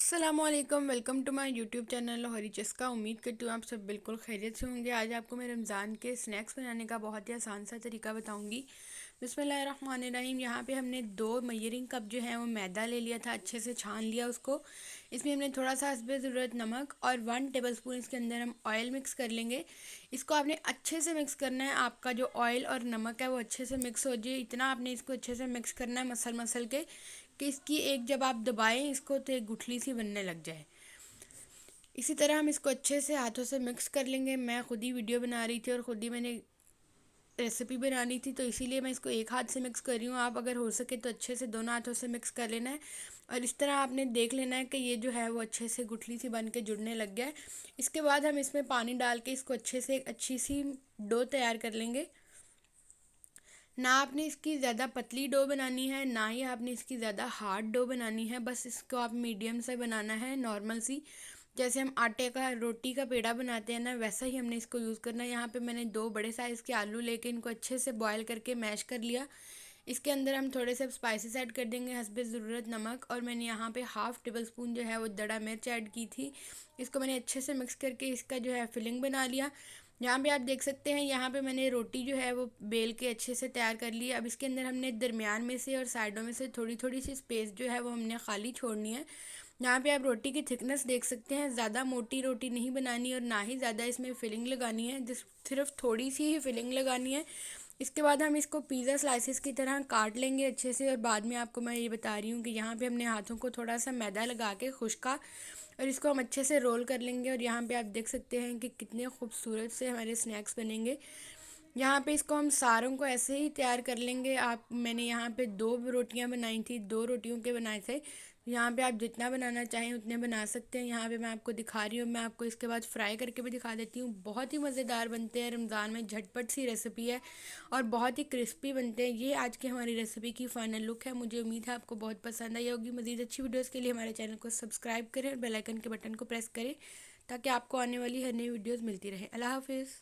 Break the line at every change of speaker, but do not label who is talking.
अस्सलामुअलैकुम, welcome to my YouTube channel Lahori Chaska. उम्मीद करती हूँ आप सब बिल्कुल खैरियत से होंगे। आज आपको मैं रमज़ान के स्नैक्स बनाने का बहुत ही आसान सा तरीका बताऊँगी। बिस्मिल्लाहिर्रहमानिर्रहीम। यहाँ पे हमने 2 मेजरिंग कप जो है वो मैदा ले लिया था, अच्छे से छान लिया उसको। इसमें हमने थोड़ा सा हस्बे ज़रूरत नमक और 1 टेबलस्पून इसके अंदर हम ऑयल मिक्स कर लेंगे। इसको आपने अच्छे से मिक्स करना है, आपका जो ऑयल और नमक है वो अच्छे से मिक्स हो जाए, इतना आपने इसको अच्छे से मिक्स करना है मसल मसल के, कि इसकी एक जब आप दबाएं इसको तो एक गुठली सी बनने लग जाए। इसी तरह हम इसको अच्छे से हाथों से मिक्स कर लेंगे। मैं खुद ही वीडियो बना रही थी और ख़ुद ही मैंने रेसिपी बनानी थी, तो इसीलिए मैं इसको एक हाथ से मिक्स कर रही हूँ। आप अगर हो सके तो अच्छे से दोनों हाथों से मिक्स कर लेना है और इस तरह आपने देख लेना है कि ये जो है वो अच्छे से गुठली सी बन के जुड़ने लग गया है। इसके बाद हम इसमें पानी डाल के इसको अच्छे से एक अच्छी सी डो तैयार कर लेंगे। ना आपने इसकी ज़्यादा पतली डो बनानी है, ना ही आपने इसकी ज़्यादा हार्ड डो बनानी है, बस इसको आप मीडियम से बनाना है, नॉर्मल सी। जैसे हम आटे का रोटी का पेड़ा बनाते हैं ना, वैसा ही हमने इसको यूज़ करना है। यहाँ पे मैंने 2 बड़े साइज़ के आलू लेके इनको अच्छे से बॉयल करके मैश कर लिया। इसके अंदर हम थोड़े से स्पाइसेस ऐड कर देंगे, हस्बे ज़रूरत नमक, और मैंने यहाँ पे 1/2 टेबलस्पून जो है वो दड़ा मिर्च ऐड की थी। इसको मैंने अच्छे से मिक्स करके इसका जो है फिलिंग बना लिया। यहाँ पे आप देख सकते हैं, यहाँ पे मैंने रोटी जो है वो बेल के अच्छे से तैयार कर ली। अब इसके अंदर हमने दरमियान में से और साइडों में से थोड़ी थोड़ी सी स्पेस जो है वो हमने खाली छोड़नी है। यहाँ पे आप रोटी की थिकनेस देख सकते हैं, ज़्यादा मोटी रोटी नहीं बनानी और ना ही ज़्यादा इसमें फिलिंग लगानी है, जिस सिर्फ थोड़ी सी ही फिलिंग लगानी है। इसके बाद हम इसको पिज़्ज़ा स्लाइसेस की तरह काट लेंगे अच्छे से। और बाद में आपको मैं ये बता रही हूँ कि यहाँ पे हमने हाथों को थोड़ा सा मैदा लगा के खुश्का, और इसको हम अच्छे से रोल कर लेंगे। और यहाँ पे आप देख सकते हैं कि कितने खूबसूरत से हमारे स्नैक्स बनेंगे। यहाँ पे इसको हम सारों को ऐसे ही तैयार कर लेंगे। मैंने यहाँ पे 2 रोटियाँ बनाई थी, 2 रोटियों के बनाए थे। यहाँ पे आप जितना बनाना चाहें उतने बना सकते हैं। यहाँ पे मैं आपको दिखा रही हूँ, मैं आपको इसके बाद फ्राई करके भी दिखा देती हूँ। बहुत ही मज़ेदार बनते हैं, रमज़ान में झटपट सी रेसिपी है और बहुत ही क्रिस्पी बनते हैं। ये आज की हमारी रेसिपी की फ़ाइनल लुक है। मुझे उम्मीद है आपको बहुत पसंद आई होगी। मज़ीद अच्छी वीडियोज़ के लिए हमारे चैनल को सब्सक्राइब करें और बेल आइकन के बटन को प्रेस करें, ताकि आपको आने वाली हर नई वीडियोज़ मिलती रहे। अल्लाह हाफिज़।